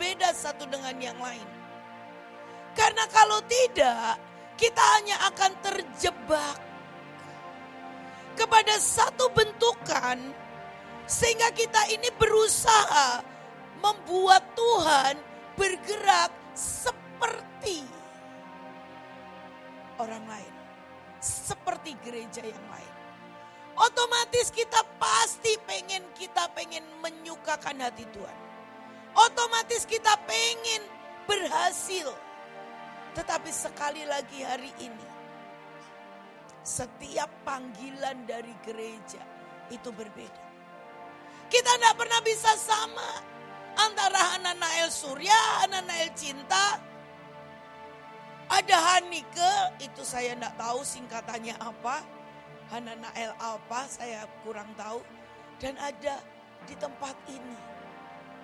berbeda satu dengan yang lain. Karena kalau tidak, kita hanya akan terjebak kepada satu bentukan, sehingga kita ini berusaha membuat Tuhan bergerak seperti orang lain, seperti gereja yang lain. Otomatis kita pengen menyukakan hati Tuhan. Otomatis kita pengen berhasil. Tetapi sekali lagi hari ini, setiap panggilan dari gereja itu berbeda. Kita tidak pernah bisa sama antara Hananael Surya, Hananael Cinta. Ada Hanike, itu saya tidak tahu singkatannya apa. Hananael apa, saya kurang tahu. Dan ada di tempat ini.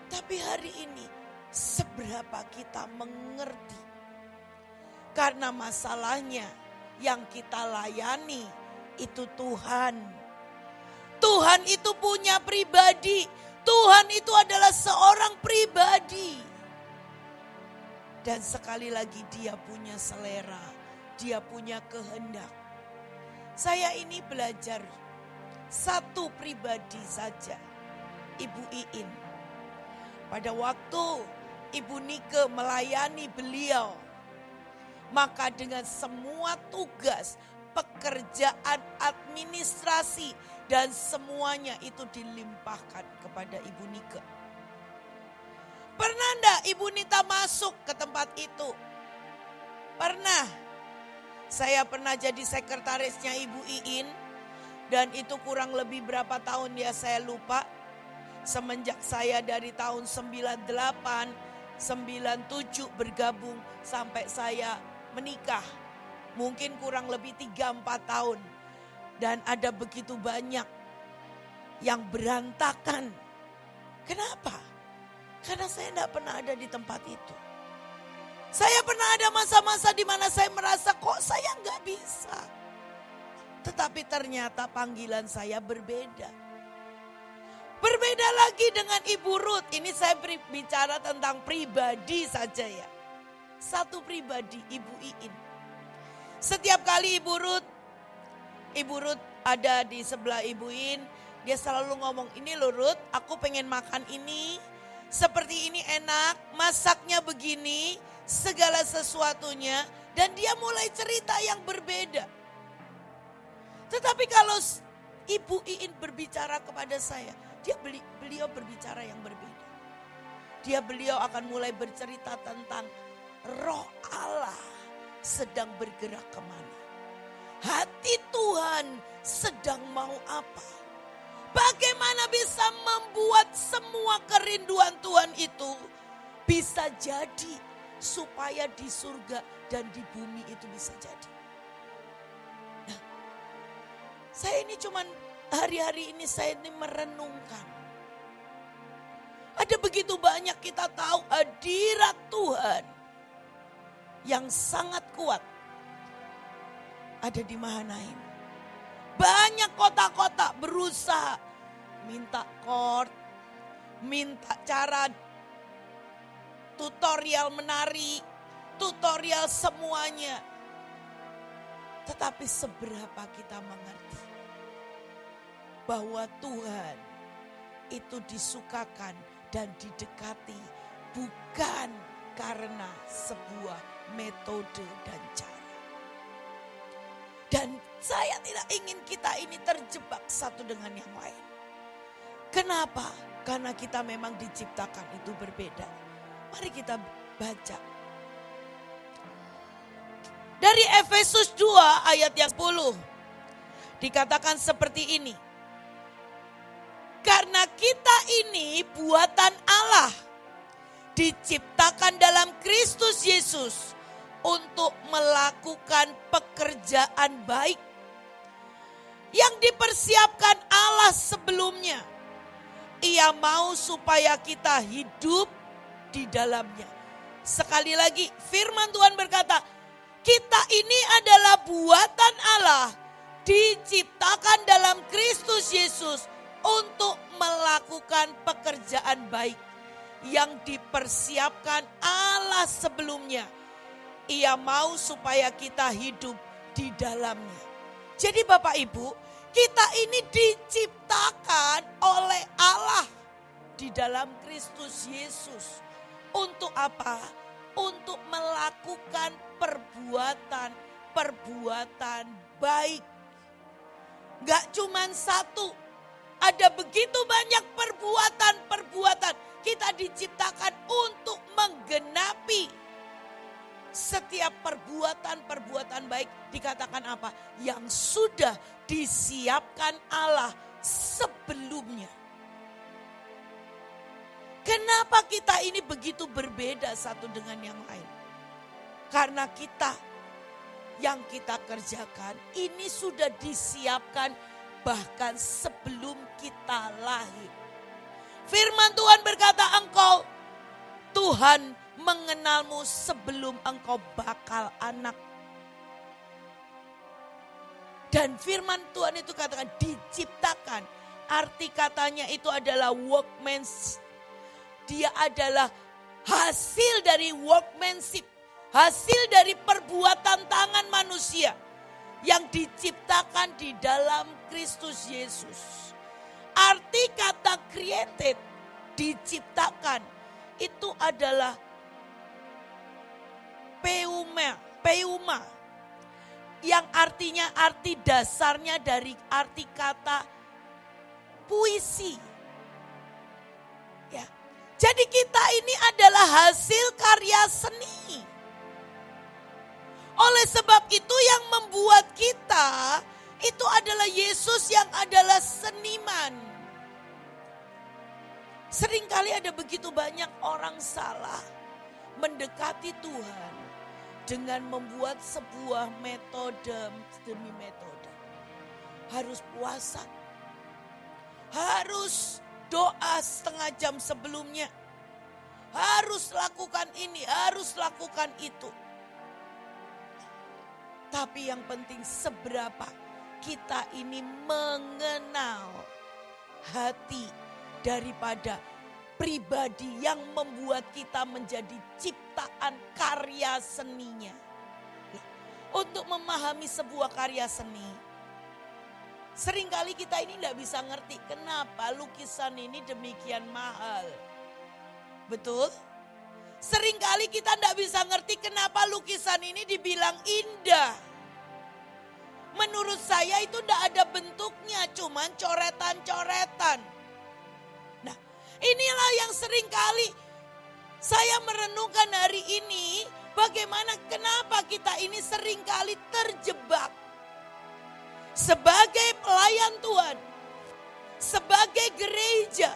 Tapi hari ini, seberapa kita mengerti. Karena masalahnya yang kita layani itu Tuhan. Tuhan itu punya pribadi. Tuhan itu adalah seorang pribadi. Dan sekali lagi dia punya selera. Dia punya kehendak. Saya ini belajar satu pribadi saja. Ibu Iin. Pada waktu Ibu Nike melayani beliau. Maka dengan semua tugas, pekerjaan administrasi dan semuanya itu dilimpahkan kepada Ibu Nike. Pernah enggak Ibu Nita masuk ke tempat itu? Pernah. Saya pernah jadi sekretarisnya Ibu Iin. Dan itu kurang lebih berapa tahun ya saya lupa. Semenjak saya dari tahun 98, 97 bergabung sampai saya menikah. Mungkin kurang lebih 3-4 tahun. Dan ada begitu banyak yang berantakan. Kenapa? Karena saya tidak pernah ada di tempat itu. Saya pernah ada masa-masa di mana saya merasa kok saya nggak bisa. Tetapi ternyata panggilan saya berbeda. Berbeda lagi dengan Ibu Ruth. Ini saya bicara tentang pribadi saja ya. Satu pribadi Ibu Iin. Setiap kali Ibu Ruth ada di sebelah Ibu Iin. Dia selalu ngomong, ini loh Ruth, aku pengen makan ini. Seperti ini enak, masaknya begini. Segala sesuatunya. Dan dia mulai cerita yang berbeda. Tetapi kalau Ibu Iin berbicara kepada saya, beliau berbicara yang berbeda. Beliau akan mulai bercerita tentang Roh Allah sedang bergerak kemana. Hati Tuhan sedang mau apa. Bagaimana bisa membuat semua kerinduan Tuhan itu bisa jadi supaya di surga dan di bumi itu bisa jadi. Nah, saya ini cuman hari-hari ini saya ini merenungkan. Ada begitu banyak kita tahu hadirat Tuhan yang sangat kuat ada di Mahanaim. Banyak kota-kota berusaha minta chord, minta cara tutorial menari, tutorial semuanya. Tetapi seberapa kita mengerti bahwa Tuhan itu disukakan dan didekati bukan karena sebuah metode dan cara. Dan saya tidak ingin kita ini terjebak satu dengan yang lain. Kenapa? Karena kita memang diciptakan itu berbeda. Mari kita baca. Dari Efesus 2 ayat yang 10. Dikatakan seperti ini. Karena kita ini buatan Allah. Diciptakan dalam Kristus Yesus. Untuk melakukan pekerjaan baik. Yang dipersiapkan Allah sebelumnya. Ia mau supaya kita hidup di dalamnya. Sekali lagi firman Tuhan berkata, kita ini adalah buatan Allah, diciptakan dalam Kristus Yesus untuk melakukan pekerjaan baik. yang dipersiapkan Allah sebelumnya. Ia mau supaya kita hidup di dalamnya. Jadi Bapak Ibu, kita ini diciptakan oleh Allah di dalam Kristus Yesus. Untuk apa? Untuk melakukan perbuatan baik. Gak cuman satu, ada begitu banyak perbuatan. Kita diciptakan untuk menggenapi setiap perbuatan baik. Dikatakan apa? Yang sudah disiapkan Allah sebelumnya. Kenapa kita ini begitu berbeda satu dengan yang lain? Karena yang kita kerjakan ini sudah disiapkan bahkan sebelum kita lahir. Firman Tuhan berkata, Tuhan mengenalmu sebelum engkau bakal anak. Dan firman Tuhan itu katakan diciptakan. Arti katanya itu adalah workmanship. Dia adalah hasil dari workmanship. Hasil dari perbuatan tangan manusia yang diciptakan di dalam Kristus Yesus. Arti kata created, diciptakan, itu adalah peuma. Yang artinya, arti dasarnya dari arti kata puisi. Ya. Jadi kita ini adalah hasil karya seni. Oleh sebab itu yang membuat kita itu adalah Yesus yang adalah seniman. Seringkali ada begitu banyak orang salah mendekati Tuhan dengan membuat sebuah metode demi metode. Harus puasa, harus doa setengah jam sebelumnya, harus lakukan ini, harus lakukan itu. Tapi yang penting seberapa kita ini mengenal hati daripada pribadi yang membuat kita menjadi ciptaan karya seninya. Untuk memahami sebuah karya seni, seringkali kita ini tidak bisa ngerti kenapa lukisan ini demikian mahal. Betul? Seringkali kita tidak bisa ngerti kenapa lukisan ini dibilang indah. Menurut saya itu tidak ada bentuknya, cuman coretan-coretan. Nah, inilah yang seringkali saya merenungkan hari ini. Bagaimana kenapa kita ini seringkali terjebak. Sebagai pelayan Tuhan, sebagai gereja,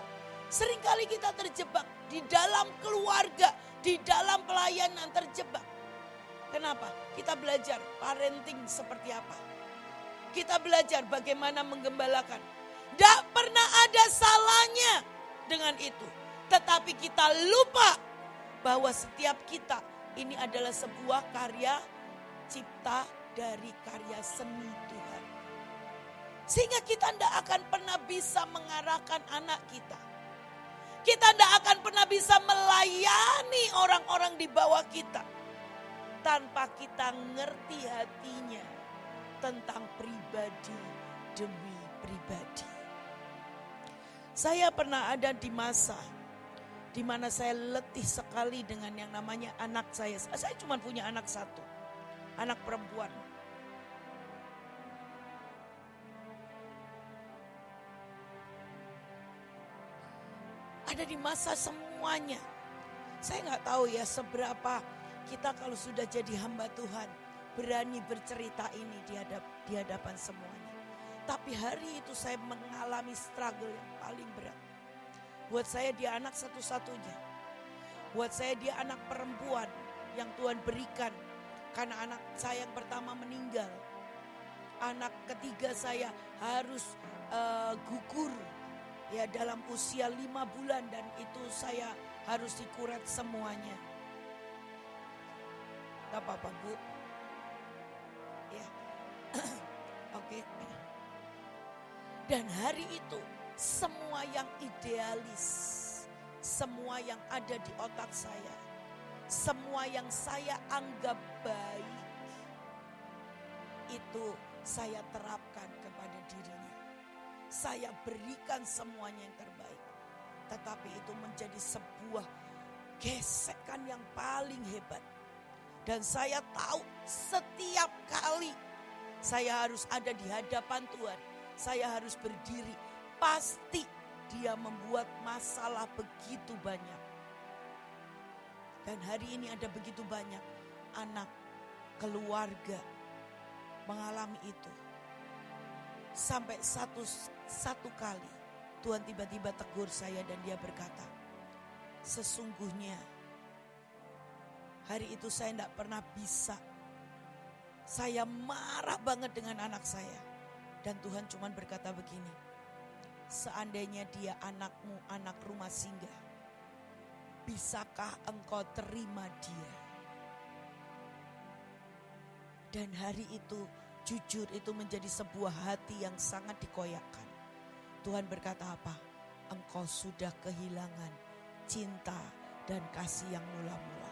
seringkali kita terjebak di dalam keluarga, di dalam pelayanan terjebak. Kenapa? Kita belajar parenting seperti apa. Kita belajar bagaimana menggembalakan. Tidak pernah ada salahnya dengan itu. Tetapi kita lupa bahwa setiap kita ini adalah sebuah karya cipta dari karya seni Tuhan. Sehingga kita tidak akan pernah bisa mengarahkan anak kita. Kita tidak akan pernah bisa melayani orang-orang di bawah kita. Tanpa kita ngerti hatinya tentang pribadi demi pribadi. Saya pernah ada di masa di mana saya letih sekali dengan yang namanya anak saya. Saya cuma punya anak satu, anak perempuan. Ada di masa semuanya. Saya nggak tahu ya seberapa kita kalau sudah jadi hamba Tuhan berani bercerita ini di hadapan semuanya. Tapi hari itu saya mengalami struggle yang paling berat. Buat saya dia anak satu-satunya. Buat saya dia anak perempuan yang Tuhan berikan. Karena anak saya yang pertama meninggal. Anak ketiga saya harus gugur. Ya dalam usia 5 bulan dan itu saya harus dikuret semuanya. Gak apa-apa Bu. Ya. Oke. Dan hari itu semua yang idealis, semua yang ada di otak saya, semua yang saya anggap baik, itu saya terapkan kepada dirinya. Saya berikan semuanya yang terbaik. Tetapi itu menjadi sebuah gesekan yang paling hebat. Dan saya tahu setiap kali saya harus ada di hadapan Tuhan, saya harus berdiri, pasti Dia membuat masalah begitu banyak. Dan hari ini ada begitu banyak anak, keluarga mengalami itu. Sampai satu kali Tuhan tiba-tiba tegur saya dan Dia berkata, sesungguhnya hari itu saya tidak pernah bisa. Saya marah banget dengan anak saya. Dan Tuhan cuma berkata begini, seandainya dia anakmu, anak rumah singgah, bisakah engkau terima dia? Dan hari itu jujur itu menjadi sebuah hati yang sangat dikoyakkan. Tuhan berkata apa? Engkau sudah kehilangan cinta dan kasih yang mula-mula.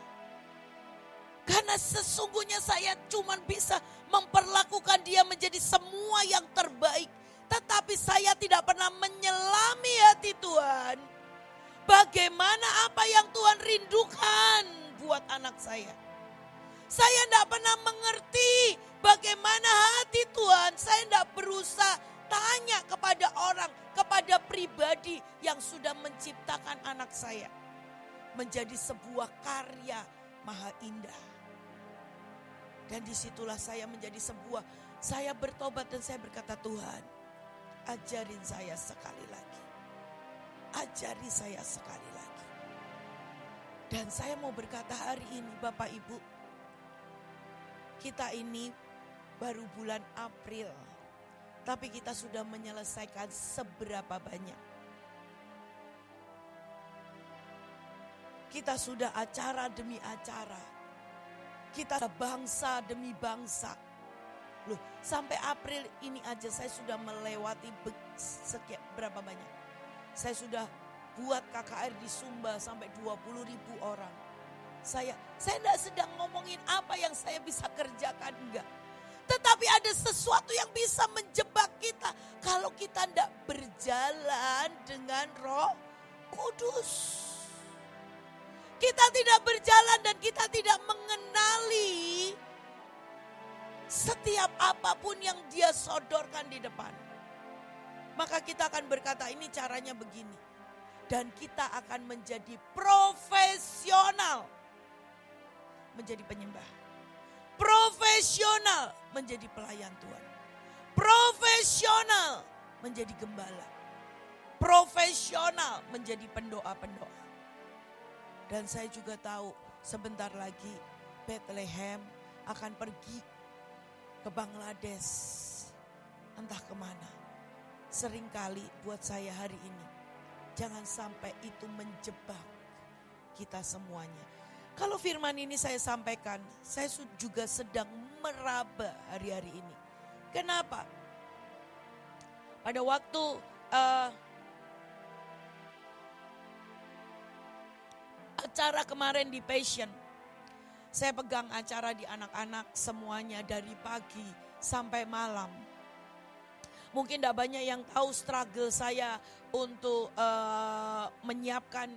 Karena sesungguhnya saya cuma bisa memperlakukan dia menjadi semua yang terbaik. Tetapi saya tidak pernah menyelami hati Tuhan. Bagaimana apa yang Tuhan rindukan buat anak saya. Saya tidak pernah mengerti bagaimana hati Tuhan. Saya tidak berusaha tanya kepada orang, kepada pribadi yang sudah menciptakan anak saya. Menjadi sebuah karya maha indah. Dan disitulah saya menjadi saya bertobat dan saya berkata, Tuhan, ajarin saya sekali lagi. Ajari saya sekali lagi. Dan saya mau berkata hari ini Bapak Ibu, kita ini baru bulan April, tapi kita sudah menyelesaikan seberapa banyak. Kita sudah acara demi acara. Kita bangsa demi bangsa. Loh, sampai April ini aja saya sudah melewati berapa banyak. Saya sudah buat KKR di Sumba sampai 20.000 orang. Saya tidak sedang ngomongin apa yang saya bisa kerjakan, enggak. Tetapi ada sesuatu yang bisa menjebak kita kalau kita tidak berjalan dengan Roh Kudus. Kita tidak berjalan dan kita tidak mengenali setiap apapun yang Dia sodorkan di depan. Maka kita akan berkata ini caranya begini. Dan kita akan menjadi profesional menjadi penyembah. Profesional menjadi pelayan Tuhan. Profesional menjadi gembala. Profesional menjadi pendoa-pendoa. Dan saya juga tahu sebentar lagi Bethlehem akan pergi ke Bangladesh. Entah kemana. Seringkali buat saya hari ini, jangan sampai itu menjebak kita semuanya. Kalau firman ini saya sampaikan, saya juga sedang meraba hari-hari ini. Kenapa? Pada waktu acara kemarin di Passion, saya pegang acara di anak-anak semuanya dari pagi sampai malam. Mungkin tidak banyak yang tahu struggle saya untuk menyiapkan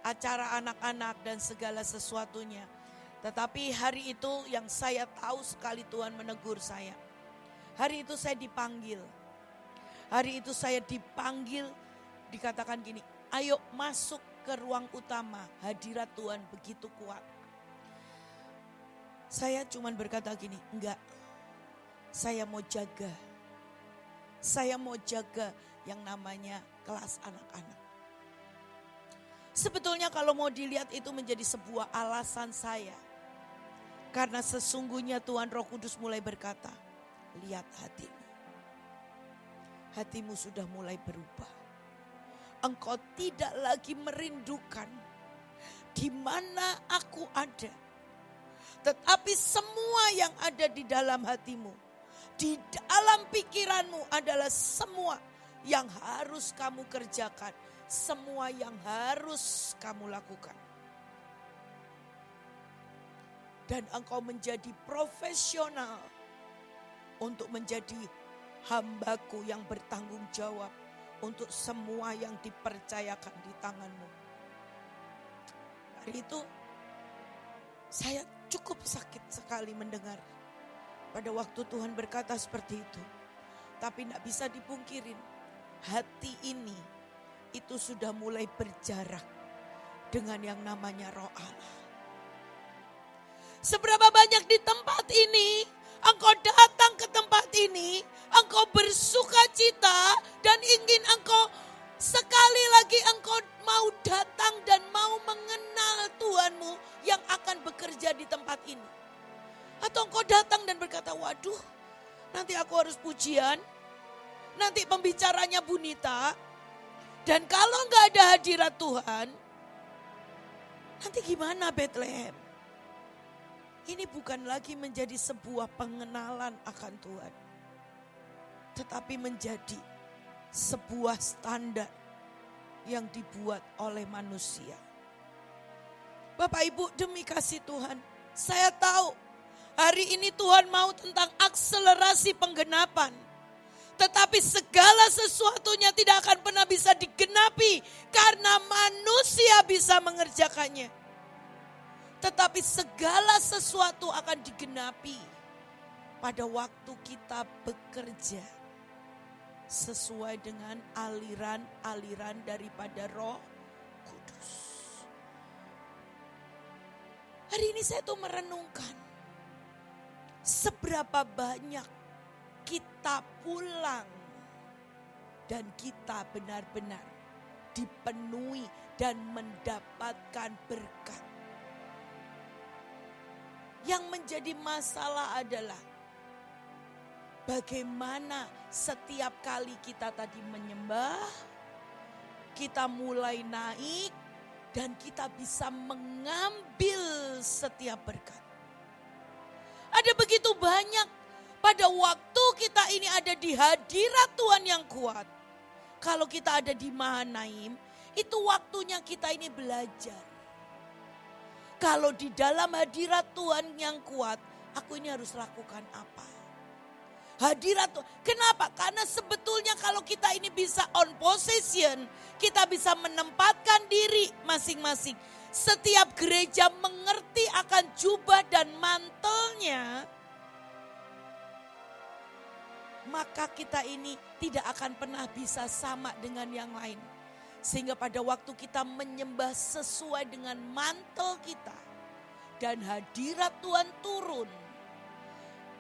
acara anak-anak dan segala sesuatunya. Tetapi hari itu yang saya tahu sekali Tuhan menegur saya. Hari itu saya dipanggil. Hari itu saya dipanggil, dikatakan gini, ayo masuk ke ruang utama, hadirat Tuhan begitu kuat. Saya cuma berkata gini, enggak, saya mau jaga. Saya mau jaga yang namanya kelas anak-anak. Sebetulnya kalau mau dilihat itu menjadi sebuah alasan saya. Karena sesungguhnya Tuhan Roh Kudus mulai berkata, lihat hatimu. Hatimu sudah mulai berubah. Engkau tidak lagi merindukan di mana aku ada. Tetapi semua yang ada di dalam hatimu, di dalam pikiranmu adalah semua yang harus kamu kerjakan. semua yang harus kamu lakukan. Dan engkau menjadi profesional untuk menjadi hambaku yang bertanggung jawab untuk semua yang dipercayakan di tanganmu. Hari itu saya cukup sakit sekali mendengar pada waktu Tuhan berkata seperti itu. Tapi tidak bisa dipungkirin, hati ini itu sudah mulai berjarak dengan yang namanya Roh Allah. Seberapa banyak di tempat ini, engkau datang ke tempat ini, engkau bersuka cita dan ingin engkau sekali lagi engkau mau datang dan mau mengenal Tuhanmu yang akan bekerja di tempat ini. Atau engkau datang dan berkata, waduh nanti aku harus pujian, nanti pembicaranya Bunita, dan kalau nggak ada hadirat Tuhan, nanti gimana Bethlehem? Ini bukan lagi menjadi sebuah pengenalan akan Tuhan, tetapi menjadi sebuah standar yang dibuat oleh manusia. Bapak Ibu, demi kasih Tuhan, saya tahu hari ini Tuhan mau tentang akselerasi penggenapan. Tetapi segala sesuatunya tidak akan pernah bisa digenapi karena manusia bisa mengerjakannya. Tetapi segala sesuatu akan digenapi pada waktu kita bekerja sesuai dengan aliran-aliran daripada Roh Kudus. Hari ini saya tuh merenungkan seberapa banyak kita pulang dan kita benar-benar dipenuhi dan mendapatkan berkat. Yang menjadi masalah adalah bagaimana setiap kali kita tadi menyembah, kita mulai naik dan kita bisa mengambil setiap berkat. Ada begitu banyak pada waktu kita ini ada di hadirat Tuhan yang kuat. Kalau kita ada di Mahanaim, itu waktunya kita ini belajar. Kalau di dalam hadirat Tuhan yang kuat, aku ini harus lakukan apa? Hadirat Tuhan. Kenapa? Karena sebetulnya kalau kita ini bisa on position, kita bisa menempatkan diri masing-masing. Setiap gereja mengerti akan jubah dan mantelnya, maka kita ini tidak akan pernah bisa sama dengan yang lain. Sehingga pada waktu kita menyembah sesuai dengan mantel kita dan hadirat Tuhan turun,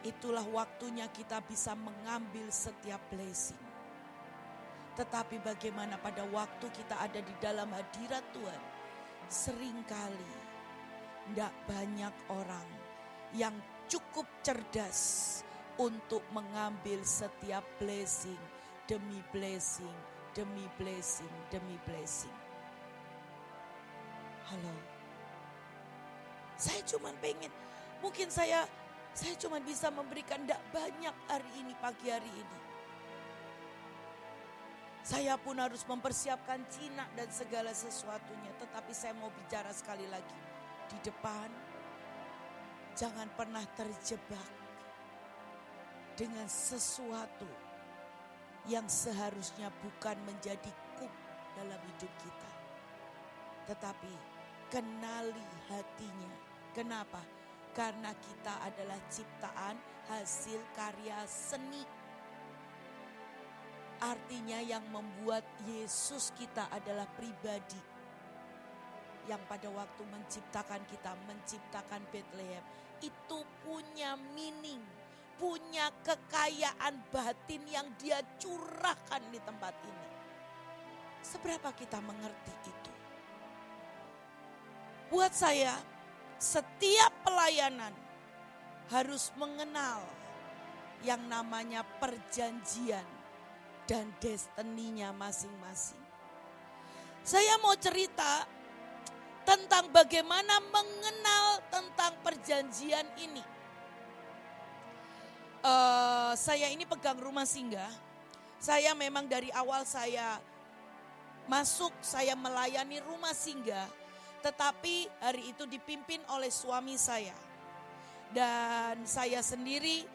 itulah waktunya kita bisa mengambil setiap blessing. Tetapi bagaimana pada waktu kita ada di dalam hadirat Tuhan, seringkali tidak banyak orang yang cukup cerdas untuk mengambil setiap blessing demi blessing, demi blessing, demi blessing. Halo. Saya cuma pengen, mungkin saya cuma bisa memberikan tidak banyak hari ini, pagi hari ini. Saya pun harus mempersiapkan Cina dan segala sesuatunya. Tetapi saya mau bicara sekali lagi. Di depan, jangan pernah terjebak dengan sesuatu yang seharusnya bukan menjadi kuk dalam hidup kita. Tetapi kenali hatinya. Kenapa? Karena kita adalah ciptaan hasil karya seni. Artinya yang membuat Yesus kita adalah pribadi. Yang pada waktu menciptakan kita, menciptakan Bethlehem. Itu punya meaning, punya kekayaan batin yang dia curahkan di tempat ini. Seberapa kita mengerti itu? Buat saya, setiap pelayanan harus mengenal yang namanya perjanjian dan destininya masing-masing. Saya mau cerita tentang bagaimana mengenal tentang perjanjian ini. Saya ini pegang rumah singgah. Saya memang dari awal saya masuk, saya melayani rumah singgah. Tetapi hari itu dipimpin oleh suami saya. Dan saya sendiri,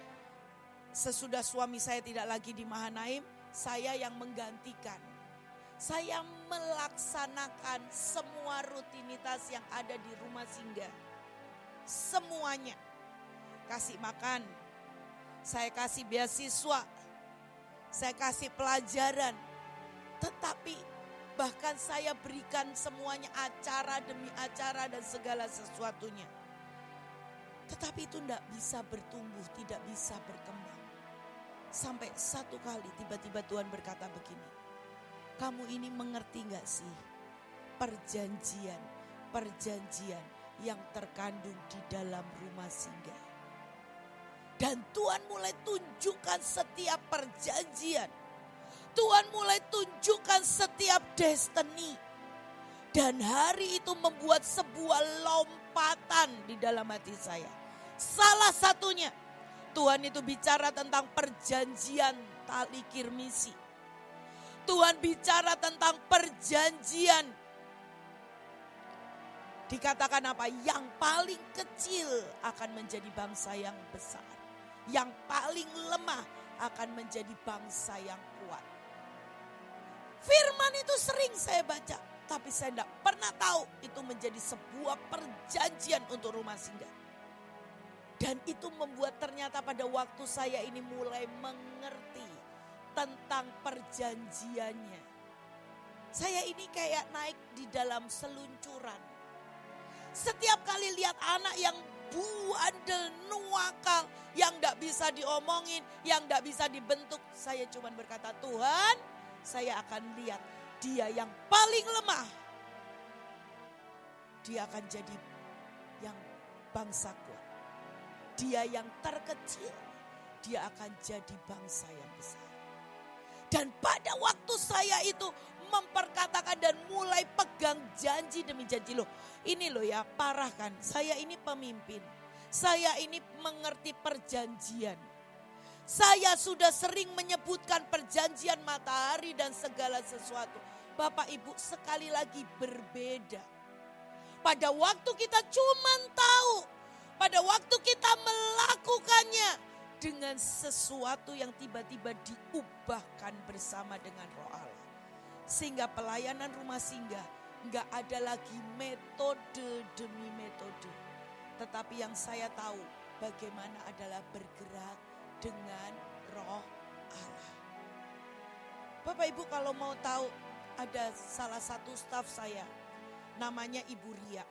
sesudah suami saya tidak lagi di Mahanaim, saya yang menggantikan. Saya melaksanakan semua rutinitas yang ada di rumah singgah. Semuanya. Kasih makan, saya kasih beasiswa, saya kasih pelajaran. Tetapi bahkan saya berikan semuanya, acara demi acara dan segala sesuatunya. Tetapi itu tidak bisa bertumbuh, tidak bisa berkembang. Sampai satu kali tiba-tiba Tuhan berkata begini, kamu ini mengerti gak sih perjanjian yang terkandung di dalam rumah singgah. Dan Tuhan mulai tunjukkan setiap perjanjian. Tuhan mulai tunjukkan setiap destiny. Dan hari itu membuat sebuah lompatan di dalam hati saya. Salah satunya, Tuhan itu bicara tentang perjanjian tali kirmisi. Tuhan bicara tentang perjanjian. Dikatakan apa? Yang paling kecil akan menjadi bangsa yang besar. Yang paling lemah akan menjadi bangsa yang kuat. Firman itu sering saya baca, tapi saya tidak pernah tahu itu menjadi sebuah perjanjian untuk rumah singgah. Dan itu membuat ternyata pada waktu saya ini mulai mengerti tentang perjanjiannya. Saya ini kayak naik di dalam seluncuran. Setiap kali lihat anak yang bandel, nuakal, yang tidak bisa diomongin, yang tidak bisa dibentuk, saya cuma berkata, Tuhan, saya akan lihat dia yang paling lemah. Dia akan jadi yang bangsa kuat. Dia yang terkecil, dia akan jadi bangsa yang besar. Dan pada waktu saya itu memperkatakan dan mulai pegang janji demi janji. Loh, ini loh ya, parah kan. Saya ini pemimpin. Saya ini mengerti perjanjian. Saya sudah sering menyebutkan perjanjian matahari dan segala sesuatu. Bapak Ibu, sekali lagi berbeda. Pada waktu kita cuma tahu, pada waktu kita melakukannya dengan sesuatu yang tiba-tiba diubahkan bersama dengan Roh Allah. Sehingga pelayanan rumah singgah enggak ada lagi metode demi metode. Tetapi yang saya tahu bagaimana adalah bergerak dengan Roh Allah. Bapak Ibu kalau mau tahu, ada salah satu staf saya namanya Ibu Ria.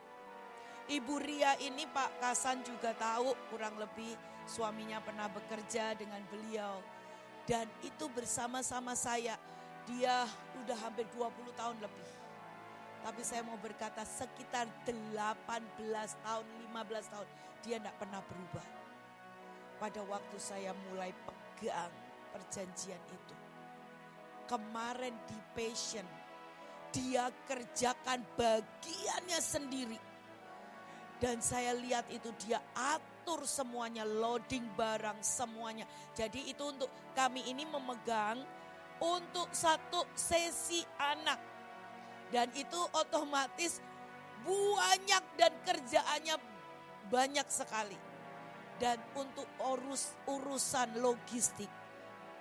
Ibu Ria ini Pak Kasan juga tahu, kurang lebih suaminya pernah bekerja dengan beliau. Dan itu bersama-sama saya. Dia udah hampir 20 tahun lebih. Tapi saya mau berkata sekitar 18 tahun, 15 tahun. Dia tidak pernah berubah. Pada waktu saya mulai pegang perjanjian itu. Kemarin di Passion, dia kerjakan bagiannya sendiri. Dan saya lihat itu dia atur semuanya, loading barang semuanya. Jadi itu untuk kami ini memegang untuk satu sesi anak. Dan itu otomatis banyak dan kerjaannya banyak sekali. Dan untuk urusan logistik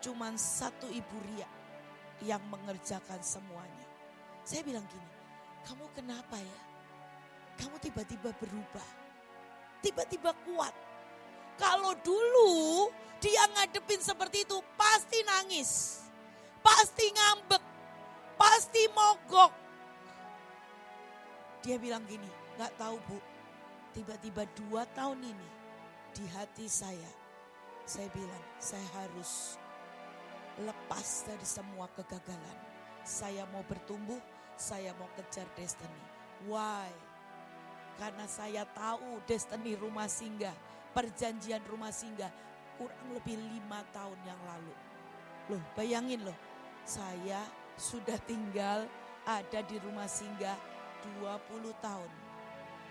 cuman satu Ibu Ria yang mengerjakan semuanya. Saya bilang gini, kamu kenapa ya? Kamu tiba-tiba berubah. Tiba-tiba kuat. Kalau dulu dia ngadepin seperti itu pasti nangis. Pasti ngambek. Pasti mogok. Dia bilang gini, gak tahu Bu. Tiba-tiba 2 tahun ini di hati saya bilang saya harus lepas dari semua kegagalan. Saya mau bertumbuh, saya mau kejar destiny. Why? Karena saya tahu destiny rumah singgah, perjanjian rumah singgah kurang lebih 5 tahun yang lalu. Loh bayangin loh, saya sudah tinggal ada di rumah singgah 20 tahun.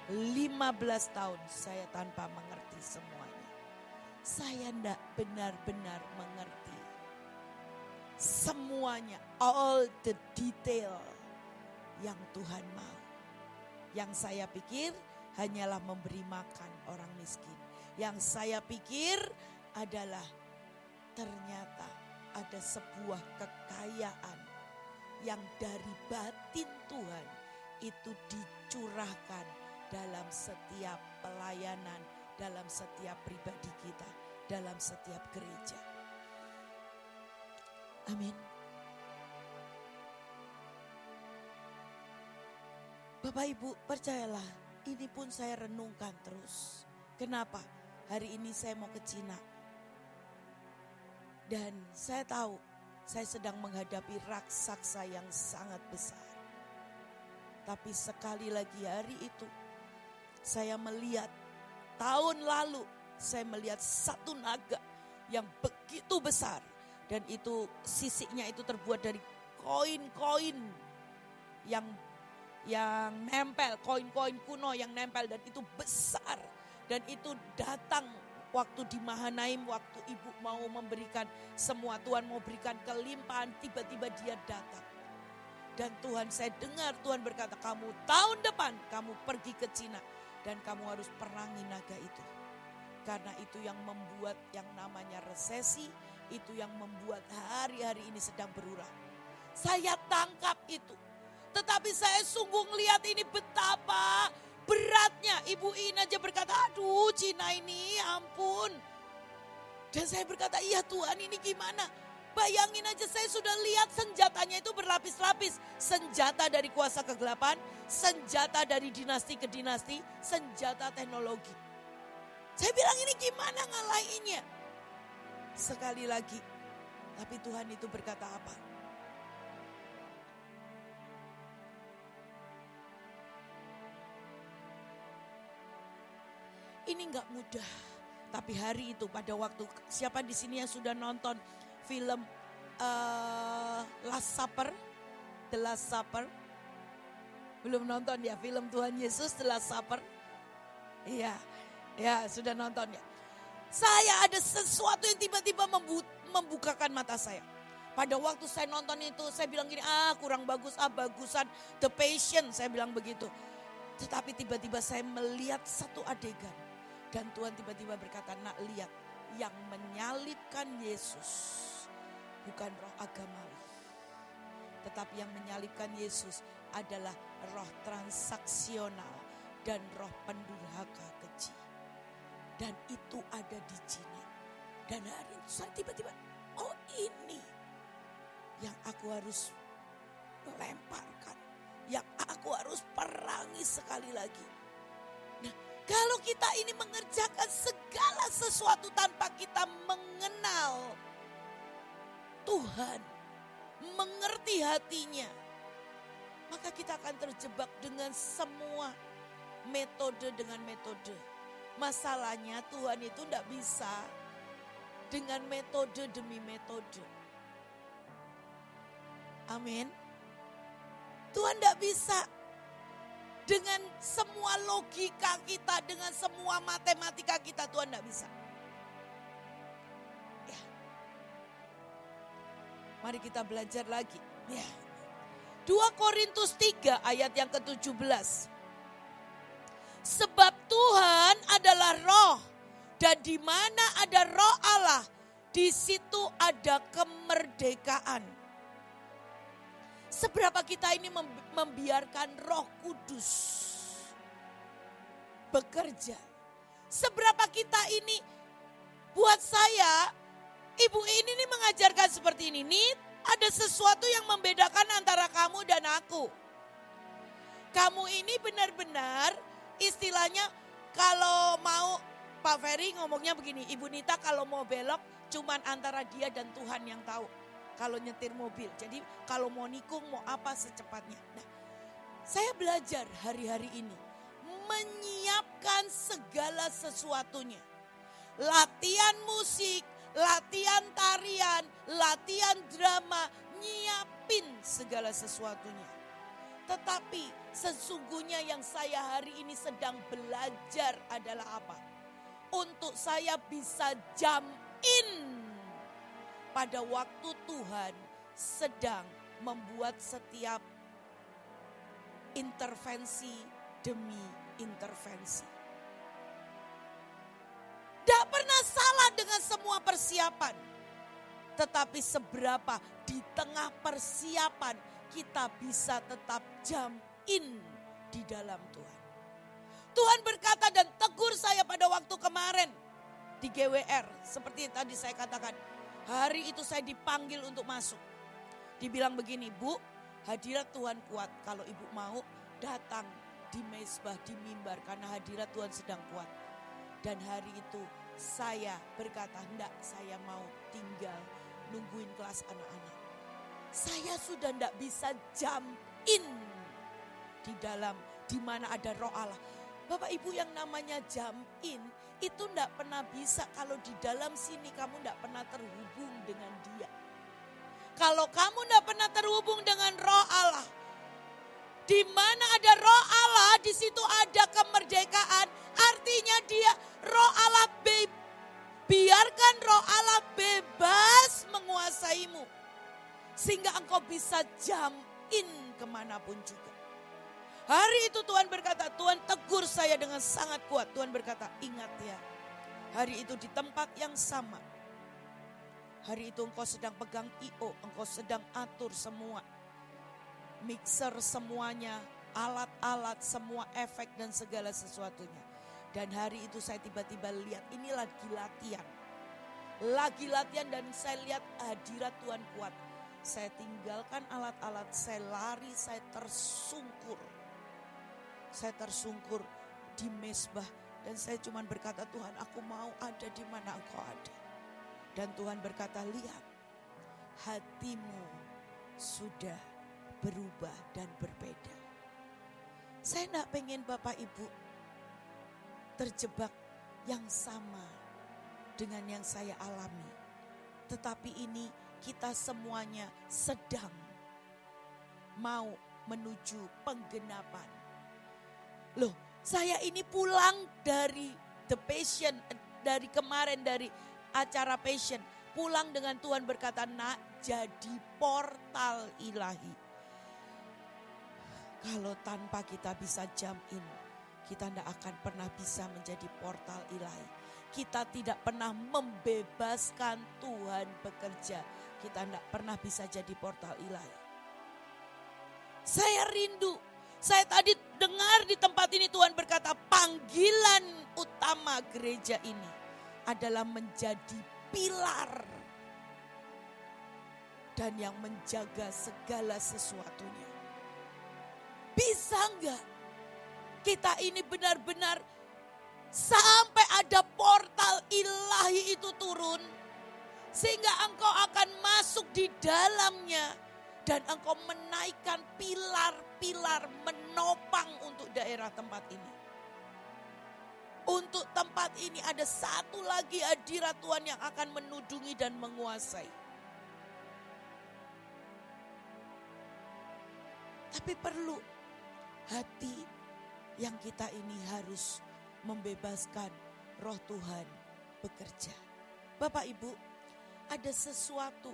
15 tahun saya tanpa mengerti semuanya. Saya tidak benar-benar mengerti semuanya, all the detail. yang Tuhan mau. Yang saya pikir hanyalah memberi makan orang miskin. Yang saya pikir adalah ternyata ada sebuah kekayaan yang dari batin Tuhan itu dicurahkan dalam setiap pelayanan, dalam setiap pribadi kita, dalam setiap gereja. Amin. Bapak Ibu, percayalah, ini pun saya renungkan terus. Kenapa? Hari ini saya mau ke Cina. Dan saya tahu, saya sedang menghadapi raksasa yang sangat besar. Tapi sekali lagi hari itu, saya melihat tahun lalu, saya melihat satu naga yang begitu besar. Dan itu sisiknya itu terbuat dari koin-koin yang nempel, koin-koin kuno yang nempel, dan itu besar. Dan itu datang waktu di Mahanaim, waktu ibu mau memberikan semua, Tuhan mau berikan kelimpahan, tiba-tiba dia datang. Dan Tuhan, saya dengar Tuhan berkata, kamu tahun depan kamu pergi ke Cina dan kamu harus perangi naga itu. Karena itu yang membuat yang namanya resesi, itu yang membuat hari-hari ini sedang berulang. Saya tangkap itu. Tetapi saya sungguh ngelihat ini betapa beratnya. Ibu In aja berkata, aduh Cina ini ampun. Dan saya berkata, iya Tuhan ini gimana? Bayangin aja, saya sudah lihat senjatanya itu berlapis-lapis. Senjata dari kuasa kegelapan, senjata dari dinasti ke dinasti, senjata teknologi. Saya bilang ini gimana ngalahinnya? Sekali lagi, tapi Tuhan itu berkata apa? Ini gak mudah, tapi hari itu pada waktu, siapa di sini yang sudah nonton film Last Supper? The Last Supper? Belum nonton ya film Tuhan Yesus The Last Supper? Iya, ya sudah nonton ya. Saya ada sesuatu yang tiba-tiba membukakan mata saya. Pada waktu saya nonton itu saya bilang gini, kurang bagus, bagusan The Passion, saya bilang begitu. Tetapi tiba-tiba saya melihat satu adegan. Dan Tuhan tiba-tiba berkata, nak lihat, yang menyalibkan Yesus bukan roh agamawi. Tetapi yang menyalibkan Yesus adalah roh transaksional dan roh pendurhaka keji. Dan itu ada di Cina. Dan hari itu saya tiba-tiba, oh ini yang aku harus lemparkan. Yang aku harus perangi sekali lagi. Nah, kalau kita ini mengerjakan segala sesuatu tanpa kita mengenal Tuhan, mengerti hatinya, maka kita akan terjebak dengan semua metode dengan metode. Masalahnya Tuhan itu tidak bisa dengan metode demi metode. Amin. Tuhan tidak bisa dengan semua logika kita, dengan semua matematika kita, Tuhan tidak bisa. Ya. Mari kita belajar lagi. Ya. 2 Korintus 3 ayat yang ke-17. Sebab Tuhan adalah roh, dan di mana ada roh Allah, di situ ada kemerdekaan. Seberapa kita ini membiarkan Roh Kudus bekerja. Seberapa kita ini, buat saya, Ibu ini mengajarkan seperti ini. Nih, ada sesuatu yang membedakan antara kamu dan aku. Kamu ini benar-benar istilahnya kalau mau, Pak Ferry ngomongnya begini, Ibu Nita kalau mau belok cuman antara dia dan Tuhan yang tahu. Kalau nyetir mobil, jadi kalau mau nikung mau apa secepatnya. Nah, saya belajar hari-hari ini menyiapkan segala sesuatunya. Latihan musik, latihan tarian, latihan drama, nyiapin segala sesuatunya. Tetapi sesungguhnya yang saya hari ini sedang belajar adalah apa? Untuk saya bisa jump in pada waktu Tuhan sedang membuat setiap intervensi demi intervensi. Tidak pernah salah dengan semua persiapan. Tetapi seberapa di tengah persiapan kita bisa tetap jump in di dalam Tuhan. Tuhan berkata dan tegur saya pada waktu kemarin di GWR. Seperti yang tadi saya katakan, hari itu saya dipanggil untuk masuk. Dibilang begini, Bu, hadirat Tuhan kuat. Kalau ibu mau datang di mezbah, di mimbar, karena hadirat Tuhan sedang kuat. Dan hari itu saya berkata, enggak, saya mau tinggal nungguin kelas anak-anak. Saya sudah enggak bisa jump in di dalam, di mana ada roh Allah. Bapak Ibu, yang namanya jump in itu enggak pernah bisa kalau di dalam sini kamu enggak pernah terhubung dengan Dia. Kalau kamu enggak pernah terhubung dengan roh Allah, di mana ada roh Allah, di situ ada kemerdekaan. Artinya Dia, roh Allah, biarkan roh Allah bebas menguasaimu. Sehingga engkau bisa jump in kemanapun juga. Hari itu Tuhan berkata, Tuhan tegur saya dengan sangat kuat. Tuhan berkata, ingat ya, hari itu di tempat yang sama. Hari itu engkau sedang pegang I.O., engkau sedang atur semua. Mixer semuanya, alat-alat, semua efek dan segala sesuatunya. Dan hari itu saya tiba-tiba lihat, ini lagi latihan. Lagi latihan dan saya lihat hadirat Tuhan kuat. Saya tinggalkan alat-alat, saya lari, saya tersungkur. Saya tersungkur di mezbah dan saya cuma berkata, Tuhan, aku mau ada di mana Engkau ada. Dan Tuhan berkata, lihat, hatimu sudah berubah dan berbeda. Saya tidak pengen Bapak Ibu terjebak yang sama dengan yang saya alami. Tetapi ini kita semuanya sedang mau menuju penggenapan. Loh, saya ini pulang dari The Passion, dari kemarin dari acara Passion. Pulang dengan Tuhan berkata, nak, jadi portal ilahi. Kalau tanpa kita bisa jump in, kita tidak akan pernah bisa menjadi portal ilahi. Kita tidak pernah membebaskan Tuhan bekerja. Kita tidak pernah bisa jadi portal ilahi. Saya rindu. Saya tadi dengar di tempat ini Tuhan berkata, panggilan utama gereja ini adalah menjadi pilar dan yang menjaga segala sesuatunya. Bisa enggak kita ini benar-benar sampai ada portal ilahi itu turun, sehingga engkau akan masuk di dalamnya dan engkau menaikkan pilar-pilar menopang untuk daerah tempat ini. Untuk tempat ini ada satu lagi hadirat Tuhan yang akan menudungi dan menguasai. Tapi perlu hati yang kita ini harus membebaskan roh Tuhan bekerja. Bapak Ibu, ada sesuatu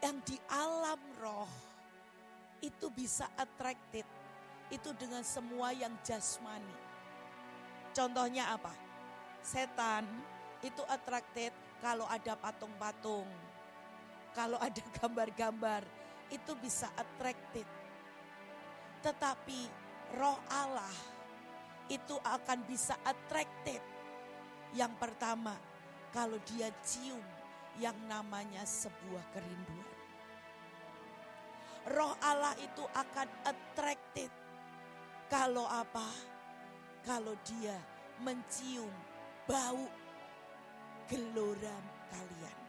yang di alam roh itu bisa attracted. Itu dengan semua yang jasmani. Contohnya apa? Setan itu attracted kalau ada patung-patung. Kalau ada gambar-gambar, itu bisa attracted. Tetapi roh Allah itu akan bisa attracted. Yang pertama, kalau dia cium yang namanya sebuah kerinduan. Roh Allah itu akan attracted. Kalau apa? Kalau dia mencium bau gelora kalian.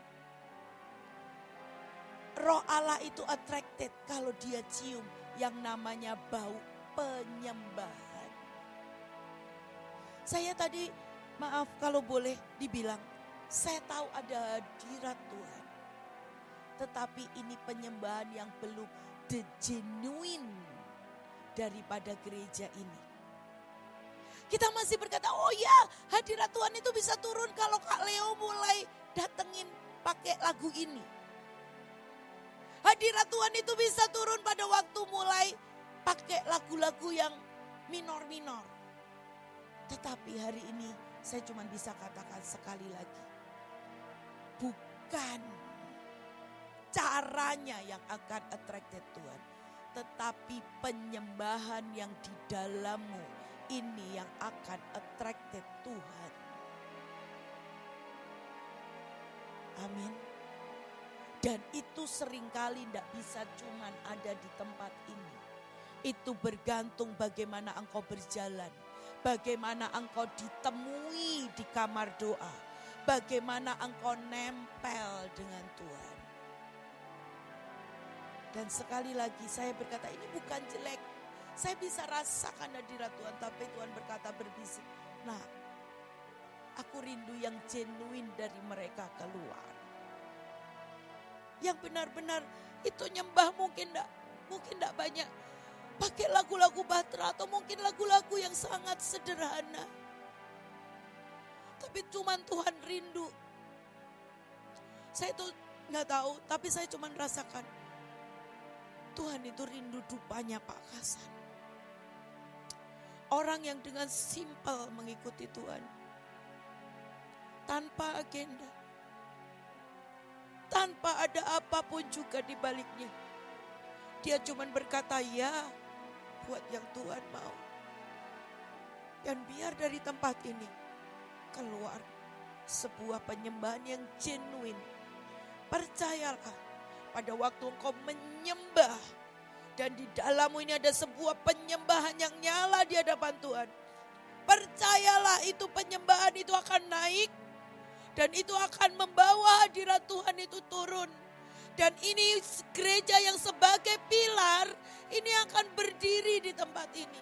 Roh Allah itu attracted kalau dia cium yang namanya bau penyembahan. Saya tadi, maaf kalau boleh dibilang, saya tahu ada hadirat Tuhan. Tetapi ini penyembahan yang belum the genuine daripada gereja ini. Kita masih berkata, oh ya, hadirat Tuhan itu bisa turun kalau Kak Leo mulai datengin pakai lagu ini. Hadirat Tuhan itu bisa turun pada waktu mulai pakai lagu-lagu yang minor-minor. Tetapi hari ini saya cuma bisa katakan sekali lagi. Bukan caranya yang akan attracted Tuhan. Tetapi penyembahan yang di dalammu ini yang akan attracted Tuhan. Amin. Dan itu seringkali tidak bisa cuman ada di tempat ini. Itu bergantung bagaimana engkau berjalan. Bagaimana engkau ditemui di kamar doa. Bagaimana engkau nempel dengan Tuhan. Dan sekali lagi saya berkata ini bukan jelek. Saya bisa rasakan hadirat Tuhan. Tapi Tuhan berkata berbisik. Nah, aku rindu yang genuine dari mereka keluar. Yang benar-benar itu nyembah mungkin enggak banyak. Pakai lagu-lagu Batra atau mungkin lagu-lagu yang sangat sederhana. Tapi cuman Tuhan rindu. Saya itu enggak tahu, tapi saya cuman rasakan. Tuhan itu rindu dupanya Pak Kasan. Orang yang dengan simpel mengikuti Tuhan. Tanpa agenda. Tanpa ada apapun juga di baliknya. Dia cuma berkata ya buat yang Tuhan mau. Dan biar dari tempat ini keluar sebuah penyembahan yang genuine. Percayalah pada waktu engkau menyembah. Dan di dalammu ini ada sebuah penyembahan yang nyala di hadapan Tuhan. Percayalah itu penyembahan itu akan naik. Dan itu akan membawa hadirat Tuhan itu turun. Dan ini gereja yang sebagai pilar, ini akan berdiri di tempat ini.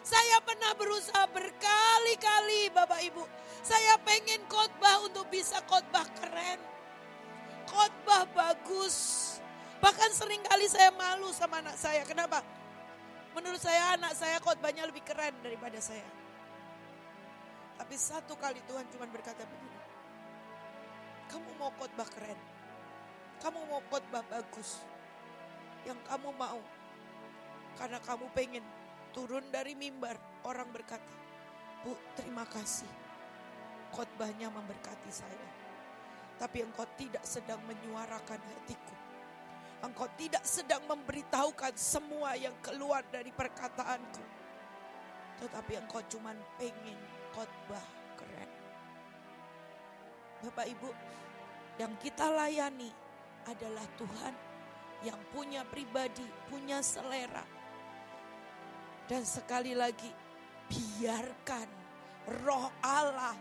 Saya pernah berusaha berkali-kali Bapak Ibu. Saya pengen khotbah untuk bisa khotbah keren. Khotbah bagus. Bahkan seringkali saya malu sama anak saya. Kenapa? Menurut saya anak saya khotbahnya lebih keren daripada saya. Tapi satu kali Tuhan cuma berkata begini. Kamu mau khotbah keren. Kamu mau khotbah bagus. Yang kamu mau. Karena kamu pengen turun dari mimbar. Orang berkata, Bu terima kasih. Khotbahnya memberkati saya. Tapi engkau tidak sedang menyuarakan hatiku. Engkau tidak sedang memberitahukan semua yang keluar dari perkataanku. Tetapi engkau cuma pengen khotbah keren. Bapak Ibu, yang kita layani adalah Tuhan yang punya pribadi, punya selera. Dan sekali lagi, biarkan Roh Allah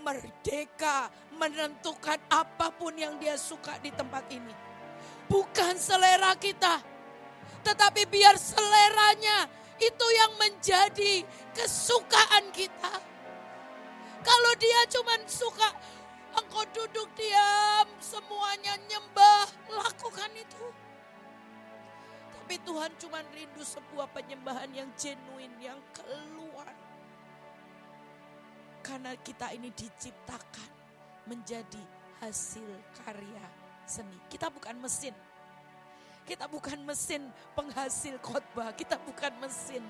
merdeka menentukan apapun yang Dia suka di tempat ini. Bukan selera kita, tetapi biar seleranya itu yang menjadi kesukaan kita. Kalau Dia cuma suka engkau duduk diam, semuanya nyembah, lakukan itu. Tapi Tuhan cuma rindu sebuah penyembahan yang genuine, yang keluar. Karena kita ini diciptakan menjadi hasil karya seni. Kita bukan mesin. Kita bukan mesin penghasil khotbah. Kita bukan mesin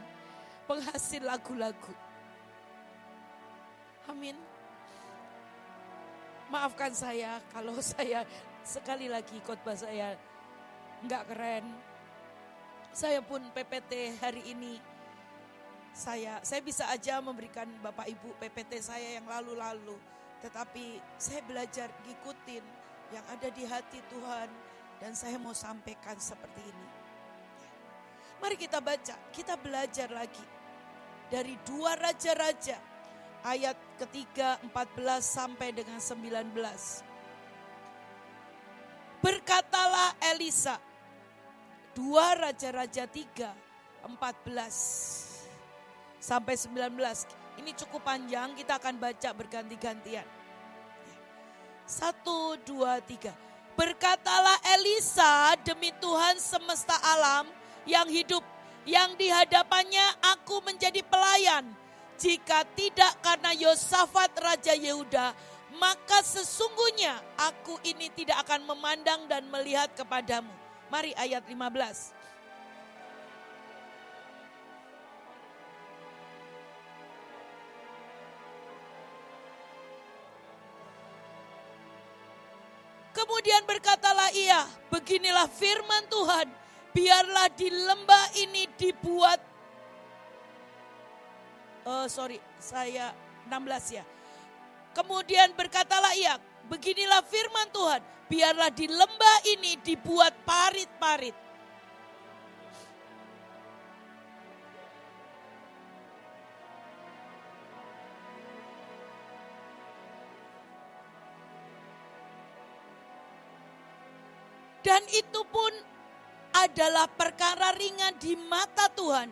penghasil lagu-lagu. Amin. Maafkan saya kalau saya sekali lagi khotbah saya enggak keren. Saya pun PPT hari ini saya bisa aja memberikan Bapak Ibu PPT saya yang lalu-lalu. Tetapi saya belajar ngikutin yang ada di hati Tuhan. Dan saya mau sampaikan seperti ini. Mari kita baca, kita belajar lagi. Dari 2 Raja-Raja. Ayat ketiga 14 sampai dengan 19. Berkatalah Elisa. 2 Raja-Raja 3, 14 sampai 19. Ini cukup panjang, kita akan baca berganti-gantian. 1, 2, 3. Berkatalah Elisa, demi Tuhan semesta alam yang hidup, yang di hadapannya aku menjadi pelayan. Jika tidak karena Yosafat Raja Yehuda, maka sesungguhnya aku ini tidak akan memandang dan melihat kepadamu. Mari ayat 15. Kemudian berkatalah ia, beginilah firman Tuhan, biarlah di lembah ini dibuat, saya 16 ya. Kemudian berkatalah ia, beginilah firman Tuhan, biarlah di lembah ini dibuat parit-parit. Dan itu pun adalah perkara ringan di mata Tuhan.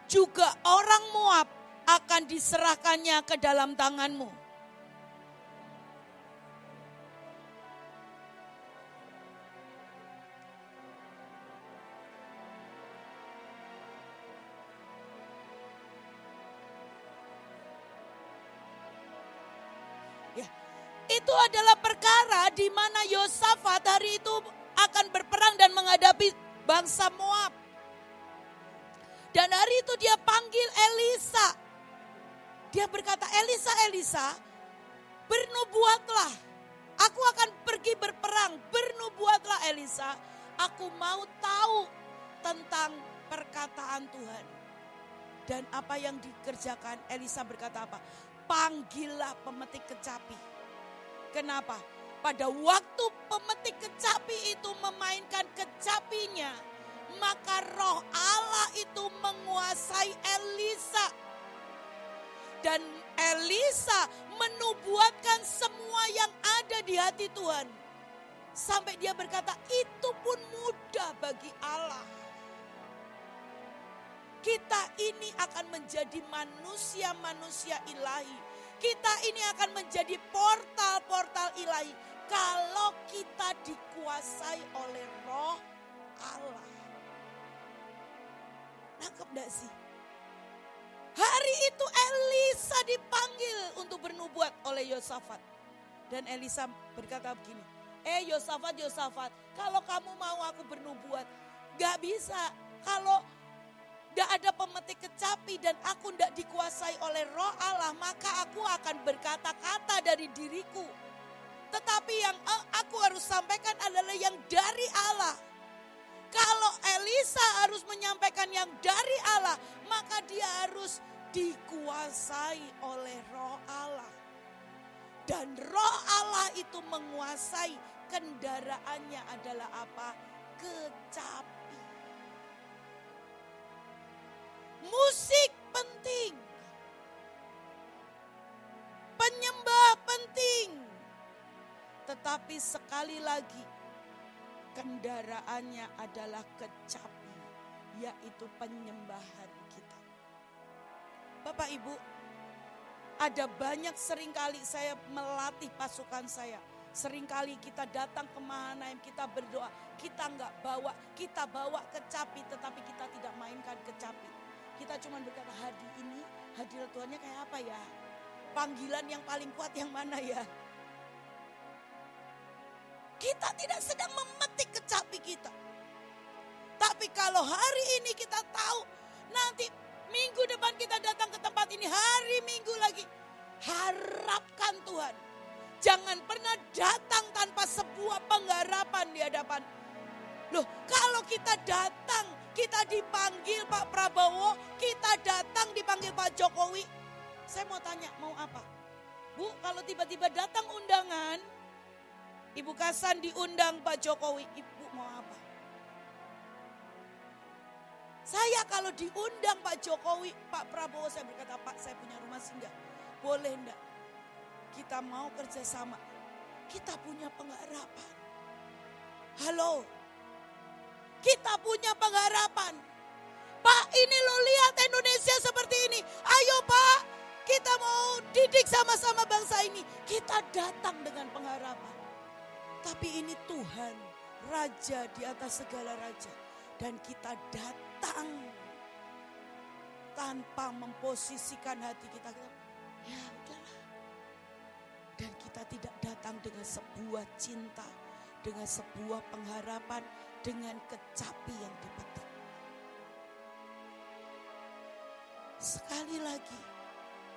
Juga orang Moab akan diserahkannya ke dalam tanganmu. Ya, itu adalah perkara di mana Yosafat hari itu akan berperang dan menghadapi bangsa Moab. Dan hari itu dia panggil Elisa. Dia berkata, Elisa, bernubuatlah. Aku akan pergi berperang, bernubuatlah Elisa. Aku mau tahu tentang perkataan Tuhan. Dan apa yang dikerjakan, Elisa berkata apa? Panggillah pemetik kecapi. Kenapa? Pada waktu pemetik kecapi itu memainkan kecapinya, maka roh Allah itu menguasai Elisa. Dan Elisa menubuatkan semua yang ada di hati Tuhan. Sampai dia berkata, itu pun mudah bagi Allah. Kita ini akan menjadi manusia-manusia ilahi. Kita ini akan menjadi portal-portal ilahi kalau kita dikuasai oleh roh Allah. Nangkep gak sih? Hari itu Elisa dipanggil untuk bernubuat oleh Yosafat. Dan Elisa berkata begini, Yosafat, kalau kamu mau aku bernubuat, gak bisa. Kalau gak ada pemetik kecapi dan aku gak dikuasai oleh roh Allah, maka aku akan berkata-kata dari diriku. Tetapi yang aku harus sampaikan adalah yang dari Allah. Kalau Elisa harus menyampaikan yang dari Allah, maka dia harus dikuasai oleh roh Allah. Dan roh Allah itu menguasai, kendaraannya adalah apa? Kecapi. Musik penting. Penyembah penting. Tetapi sekali lagi, kendaraannya adalah kecapi, yaitu penyembahan kita. Bapak Ibu, ada banyak seringkali saya melatih pasukan saya. Seringkali kita datang ke Mahanaim, kita berdoa, kita bawa kecapi, tetapi kita tidak mainkan kecapi. Kita cuma berkata, hadirat Tuhannya kayak apa ya? Panggilan yang paling kuat yang mana ya? Kita tidak sedang memetik kecapi kita. Tapi kalau hari ini kita tahu, nanti minggu depan kita datang ke tempat ini, hari Minggu lagi. Harapkan Tuhan. Jangan pernah datang tanpa sebuah pengharapan di hadapan. Loh, kalau kita datang, kita dipanggil Pak Prabowo, kita datang dipanggil Pak Jokowi. Saya mau tanya, mau apa? Bu, kalau tiba-tiba datang undangan, Ibu Kasan diundang Pak Jokowi, Ibu mau apa? Saya kalau diundang Pak Jokowi, Pak Prabowo, saya berkata, Pak, saya punya rumah singgah. Boleh enggak? Kita mau kerjasama. Kita punya pengharapan. Halo. Kita punya pengharapan. Pak, ini lo lihat Indonesia seperti ini. Ayo Pak, kita mau didik sama-sama bangsa ini. Kita datang dengan pengharapan. Tapi ini Tuhan, Raja di atas segala raja. Dan kita datang tanpa memposisikan hati kita. Ya udahlah. Dan kita tidak datang dengan sebuah cinta, dengan sebuah pengharapan, dengan kecapi yang dipetik. Sekali lagi,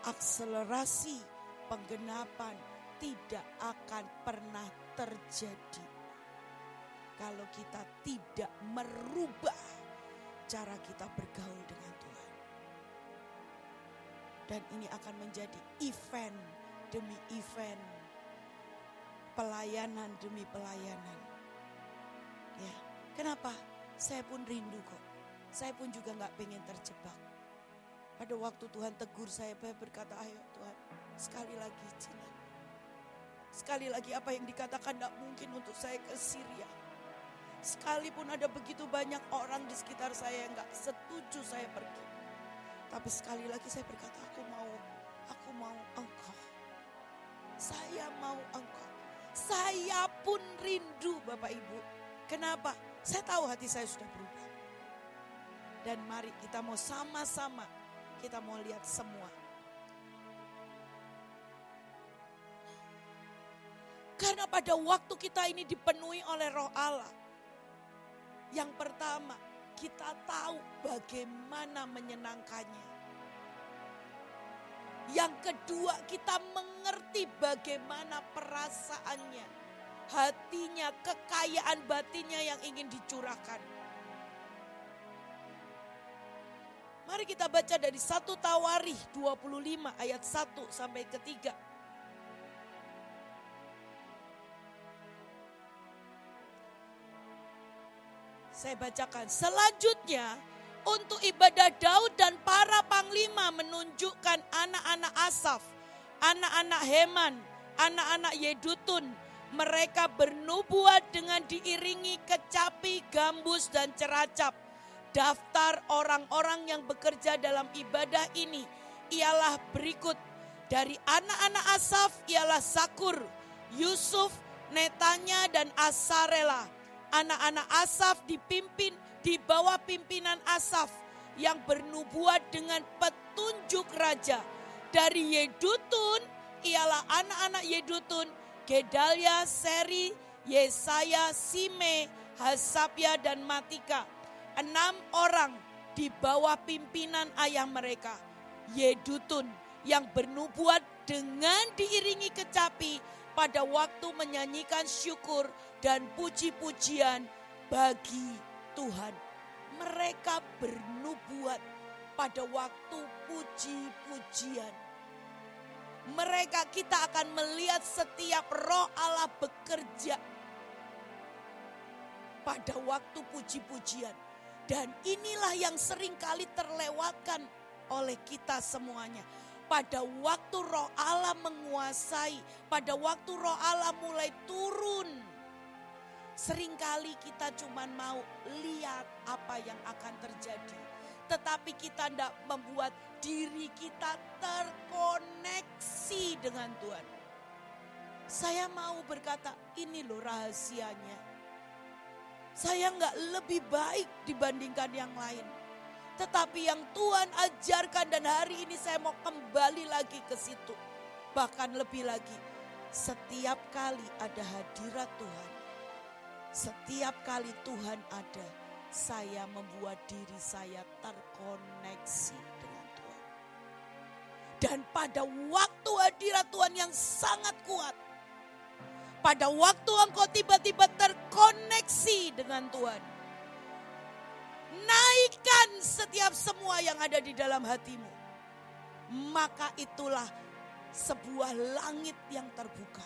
akselerasi penggenapan tidak akan pernah terjadi kalau kita tidak merubah cara kita bergaul dengan Tuhan. Dan ini akan menjadi event demi event, pelayanan demi pelayanan. Ya, kenapa? Saya pun rindu kok. Saya pun juga gak pengen terjebak. Pada waktu Tuhan tegur saya berkata, ayo Tuhan, sekali lagi izinkan. Sekali lagi apa yang dikatakan gak mungkin untuk saya ke Syria. Sekalipun ada begitu banyak orang di sekitar saya yang gak setuju saya pergi. Tapi sekali lagi saya berkata, aku mau Engkau. Saya mau Engkau. Saya pun rindu Bapak Ibu. Kenapa? Saya tahu hati saya sudah berubah. Dan mari kita mau sama-sama, kita mau lihat semua. Karena pada waktu kita ini dipenuhi oleh Roh Allah. Yang pertama, kita tahu bagaimana menyenangkannya. Yang kedua, kita mengerti bagaimana perasaannya, hatinya, kekayaan batinnya yang ingin dicurahkan. Mari kita baca dari 1 Tawarikh 25 ayat 1 sampai ke 3. Saya bacakan. Selanjutnya, untuk ibadah Daud dan para panglima menunjukkan anak-anak Asaf, anak-anak Heman, anak-anak Yedutun. Mereka bernubuat dengan diiringi kecapi, gambus dan ceracap. Daftar orang-orang yang bekerja dalam ibadah ini ialah berikut. Dari anak-anak Asaf ialah Sakur, Yusuf, Netanya dan Asarela. Anak-anak Asaf dipimpin di bawah pimpinan Asaf yang bernubuat dengan petunjuk raja. Dari Yedutun ialah anak-anak Yedutun, Gedalia, Seri, Yesaya, Sime, Hasabya dan Matika. 6 orang di bawah pimpinan ayah mereka, Yedutun, yang bernubuat dengan diiringi kecapi pada waktu menyanyikan syukur dan puji-pujian bagi Tuhan. Mereka bernubuat pada waktu puji-pujian. Kita akan melihat setiap Roh Allah bekerja pada waktu puji-pujian. Dan inilah yang seringkali terlewatkan oleh kita semuanya. Pada waktu Roh Allah menguasai, pada waktu Roh Allah mulai turun, seringkali kita cuma mau lihat apa yang akan terjadi. Tetapi kita tidak membuat diri kita terkoneksi dengan Tuhan. Saya mau berkata, ini loh rahasianya. Saya enggak lebih baik dibandingkan yang lain. Tetapi yang Tuhan ajarkan dan hari ini saya mau kembali lagi ke situ. Bahkan lebih lagi, setiap kali ada hadirat Tuhan, setiap kali Tuhan ada, saya membuat diri saya terkoneksi dengan Tuhan. Dan pada waktu hadirat Tuhan yang sangat kuat, pada waktu engkau tiba-tiba terkoneksi dengan Tuhan, naikkan setiap semua yang ada di dalam hatimu. Maka itulah sebuah langit yang terbuka.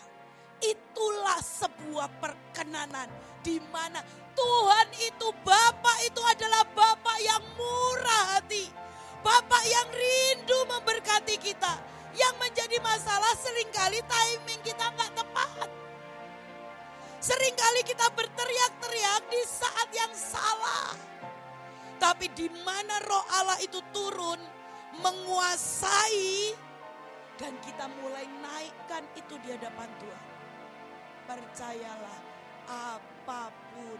Itulah sebuah perkenanan di mana Tuhan itu, Bapa itu adalah Bapa yang murah hati. Bapa yang rindu memberkati kita. Yang menjadi masalah seringkali timing kita gak tepat. Seringkali kita berteriak-teriak di saat yang salah. Tapi di mana Roh Allah itu turun, menguasai, dan kita mulai naikkan itu di hadapan Tuhan. Percayalah, apapun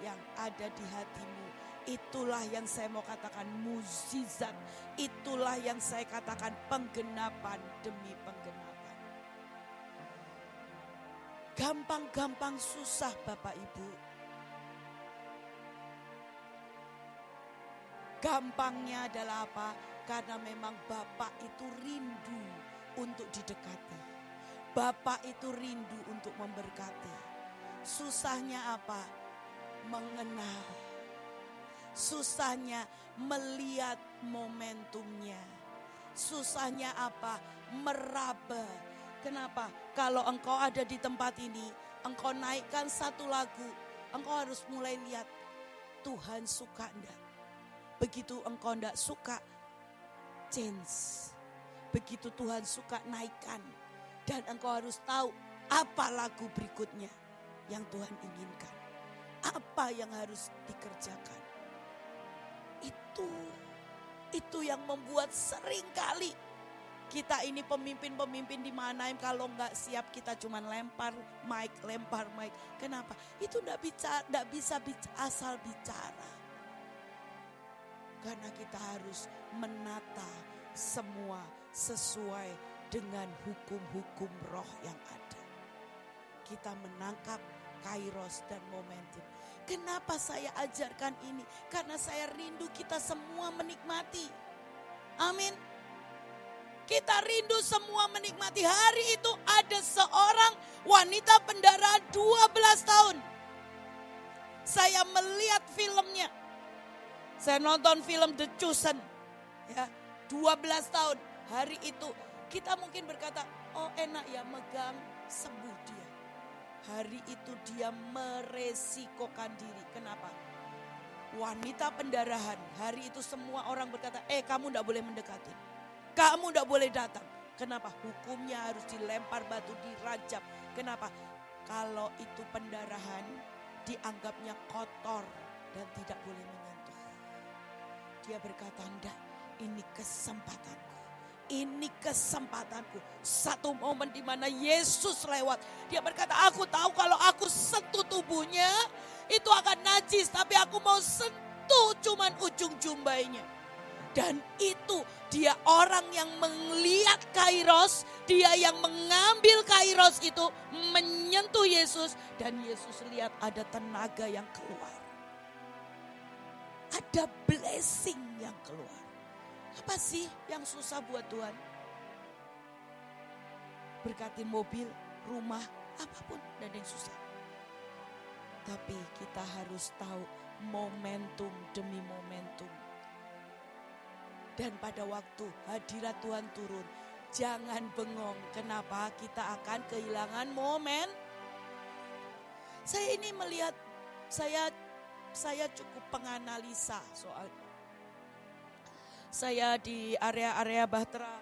yang ada di hatimu, itulah yang saya mau katakan mukjizat. Itulah yang saya katakan penggenapan demi penggenapan. Gampang-gampang susah Bapak Ibu. Gampangnya adalah apa? Karena memang Bapak itu rindu untuk didekati. Bapak itu rindu untuk memberkati. Susahnya apa? mengenal. Susahnya melihat momentumnya. Susahnya apa? Meraba. Kenapa? Kalau engkau ada di tempat ini, engkau naikkan satu lagu, engkau harus mulai lihat Tuhan suka enggak. Begitu engkau enggak suka, change. Begitu Tuhan suka, naikkan. Dan engkau harus tahu apa lagu berikutnya yang Tuhan inginkan. Apa yang harus dikerjakan. Itu yang membuat seringkali kita ini pemimpin-pemimpin di Manaim kalau nggak siap kita cuma lempar mic. Kenapa? Itu nggak bisa asal bicara. Karena kita harus menata semua sesuai dengan hukum-hukum roh yang ada. Kita menangkap kairos dan momentum. Kenapa saya ajarkan ini? Karena saya rindu kita semua menikmati. Amin. Kita rindu semua menikmati. Hari itu ada seorang wanita pendarahan 12 tahun. Saya melihat filmnya. Saya nonton film The Chosen. Ya, 12 tahun. Hari itu kita mungkin berkata, oh enak ya megang, sembuh dia. Hari itu dia meresikokan diri. Kenapa? Wanita pendarahan. Hari itu semua orang berkata, kamu tidak boleh mendekati. Kamu tidak boleh datang. Kenapa? Hukumnya harus dilempar batu, dirajam. Kenapa? Kalau itu pendarahan, dianggapnya kotor dan tidak boleh menyentuh. Dia berkata, enggak, ini kesempatanku. Ini kesempatanku. Satu momen di mana Yesus lewat. Dia berkata, aku tahu kalau aku sentuh tubuhnya, itu akan najis. Tapi aku mau sentuh cuman ujung jumbainya. Dan itu dia orang yang melihat kairos. Dia yang mengambil kairos itu, menyentuh Yesus. Dan Yesus lihat ada tenaga yang keluar. Ada blessing yang keluar. Apa sih yang susah buat Tuhan? Berkatin mobil, rumah, apapun dan yang susah. Tapi kita harus tahu momentum demi momentum. Dan pada waktu hadirat Tuhan turun, jangan bengong. Kenapa? Kita akan kehilangan momen. Saya ini melihat, saya cukup penganalisa soal. Saya di area-area Bahtera.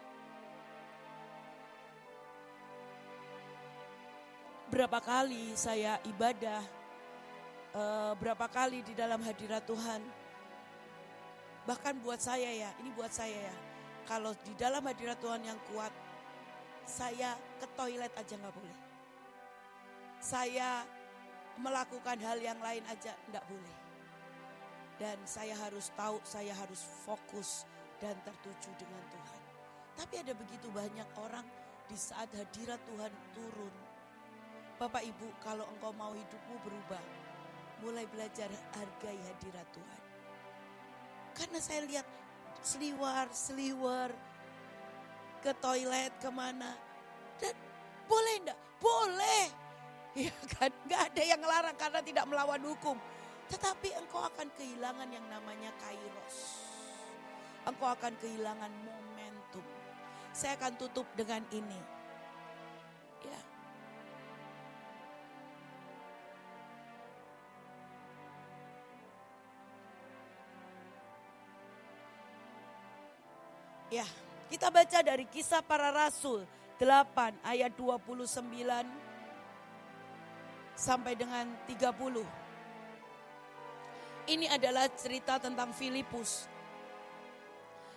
Berapa kali saya ibadah, berapa kali di dalam hadirat Tuhan. Bahkan buat saya ya, ini buat saya ya. Kalau di dalam hadirat Tuhan yang kuat, saya ke toilet aja gak boleh. Saya melakukan hal yang lain aja gak boleh. Dan saya harus tahu, saya harus fokus dan tertuju dengan Tuhan. Tapi ada begitu banyak orang di saat hadirat Tuhan turun. Bapak Ibu, kalau engkau mau hidupmu berubah, mulai belajar hargai hadirat Tuhan. Karena saya lihat seliwar ke toilet kemana. Dan boleh enggak? Boleh. Ya kan, enggak ada yang ngelarang karena tidak melawan hukum. Tetapi engkau akan kehilangan yang namanya kairos. Engkau akan kehilangan momentum. Saya akan tutup dengan ini. Ya. Ya, kita baca dari Kisah Para Rasul 8 ayat 29 sampai dengan 30. Ini adalah cerita tentang Filipus.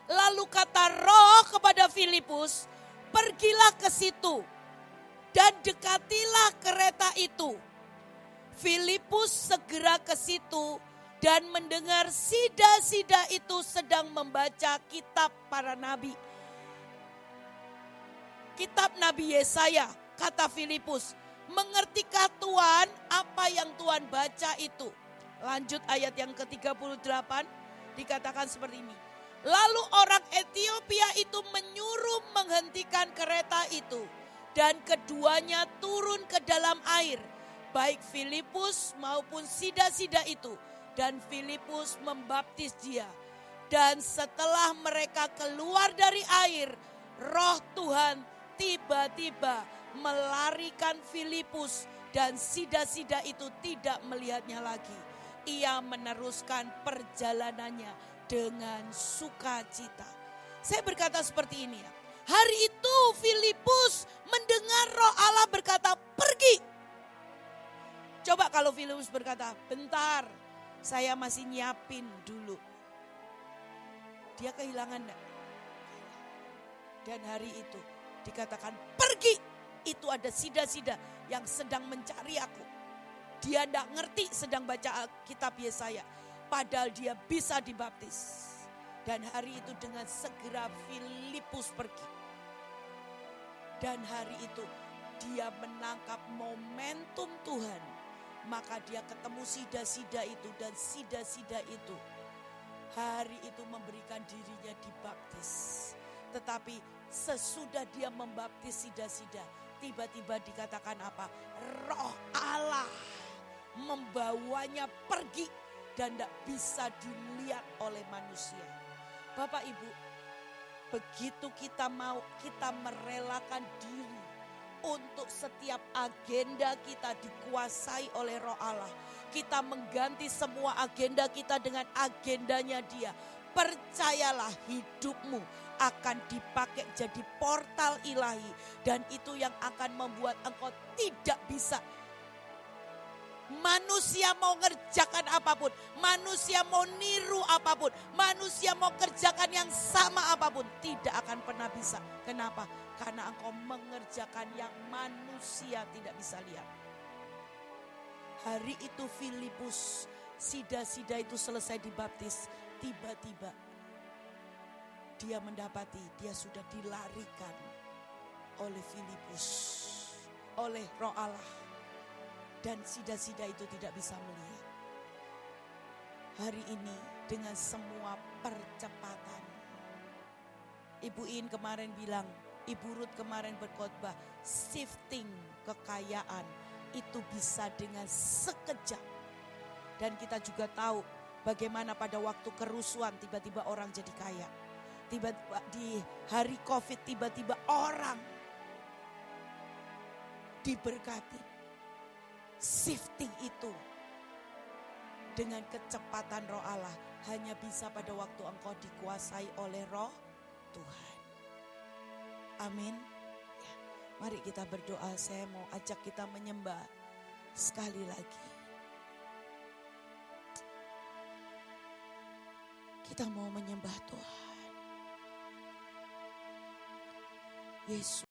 Lalu kata Roh kepada Filipus, pergilah ke situ dan dekatilah kereta itu. Filipus segera ke situ dan mendengar sida-sida itu sedang membaca kitab para nabi. Kitab Nabi Yesaya, kata Filipus, mengertikah Tuhan apa yang Tuhan baca itu? Lanjut ayat yang ke-38 dikatakan seperti ini. Lalu orang Ethiopia itu menyuruh menghentikan kereta itu. Dan keduanya turun ke dalam air. baik Filipus maupun sida-sida itu. Dan Filipus membaptis dia. Dan setelah mereka keluar dari air, Roh Tuhan tiba-tiba melarikan Filipus dan sida-sida itu tidak melihatnya lagi. Ia meneruskan perjalanannya dengan sukacita. Saya berkata seperti ini ya. Hari itu Filipus mendengar Roh Allah berkata, pergi. Coba kalau Filipus berkata, bentar, saya masih nyiapin dulu. Dia kehilangan enggak? Dan hari itu dikatakan pergi. Itu ada sida-sida yang sedang mencari aku. Dia enggak ngerti sedang baca kitab Yesaya. Padahal dia bisa dibaptis. Dan hari itu dengan segera Filipus pergi. Dan hari itu dia menangkap momentum Tuhan. Maka dia ketemu sida-sida itu dan sida-sida itu hari itu memberikan dirinya dibaptis. Tetapi sesudah dia membaptis sida-sida, tiba-tiba dikatakan apa? Roh Allah membawanya pergi dan tidak bisa dilihat oleh manusia. Bapak Ibu, begitu kita merelakan diri untuk setiap agenda kita dikuasai oleh Roh Allah. Kita mengganti semua agenda kita dengan agendanya Dia. Percayalah, hidupmu akan dipakai jadi portal ilahi. Dan itu yang akan membuat engkau tidak bisa. Manusia mau ngerjakan apapun, manusia mau niru apapun, manusia mau kerjakan yang sama apapun, tidak akan pernah bisa. Kenapa? Karena engkau mengerjakan yang manusia tidak bisa lihat. Hari itu Filipus, sida-sida itu selesai dibaptis, tiba-tiba dia mendapati dia sudah dilarikan oleh Filipus, oleh Roh Allah. Dan sida-sida itu tidak bisa melihat. Hari ini dengan semua percepatan. Ibu In kemarin bilang, Ibu Ruth kemarin berkhotbah, shifting kekayaan itu bisa dengan sekejap. Dan kita juga tahu bagaimana pada waktu kerusuhan tiba-tiba orang jadi kaya. Tiba-tiba di hari COVID tiba-tiba orang diberkati. Shifting itu dengan kecepatan Roh Allah hanya bisa pada waktu engkau dikuasai oleh Roh Tuhan. Amin. Ya, mari kita berdoa. Saya mau ajak kita menyembah sekali lagi. Kita mau menyembah Tuhan. Yesus.